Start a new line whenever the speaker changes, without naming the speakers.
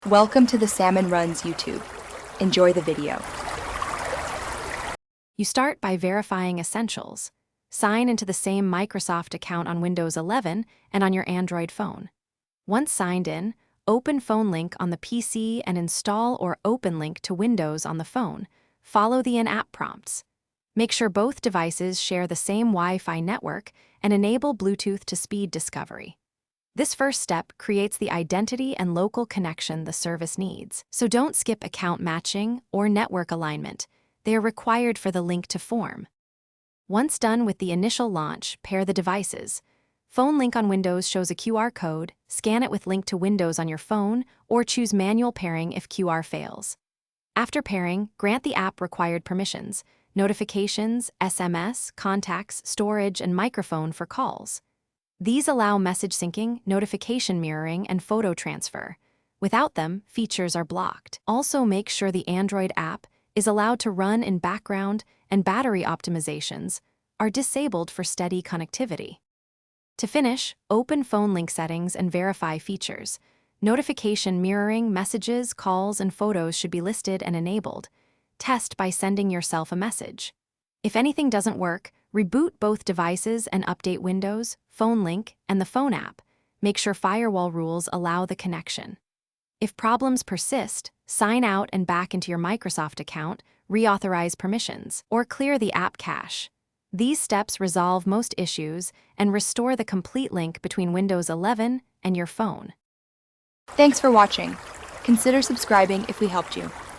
Welcome to the Salmon Runs YouTube. Enjoy the video.
You start by verifying essentials. Sign into the same Microsoft account on Windows 11 and on your Android phone. Once signed in, open Phone Link on the PC and install or open Link to Windows on the phone. Follow the in-app prompts. Make sure both devices share the same Wi-Fi network and enable Bluetooth to speed discovery. This first step creates the identity and local connection the service needs. So don't skip account matching or network alignment. They are required for the link to form. Once done with the initial launch, pair the devices. Phone Link on Windows shows a QR code, scan it with Link to Windows on your phone, or choose manual pairing if QR fails. After pairing, grant the app required permissions: notifications, SMS, contacts, storage, and microphone for calls. These allow message syncing, notification mirroring, and photo transfer. Without them, features are blocked. Also make sure the Android app is allowed to run in background and battery optimizations are disabled for steady connectivity. To finish, open Phone Link settings and verify features. Notification mirroring, messages, calls, and photos should be listed and enabled. Test by sending yourself a message. If anything doesn't work, reboot both devices and update Windows, Phone Link, and the phone app. Make sure firewall rules allow the connection. If problems persist, sign out and back into your Microsoft account, reauthorize permissions, or clear the app cache. These steps resolve most issues and restore the complete link between Windows 11 and your phone.
Thanks for watching. Consider subscribing if we helped you.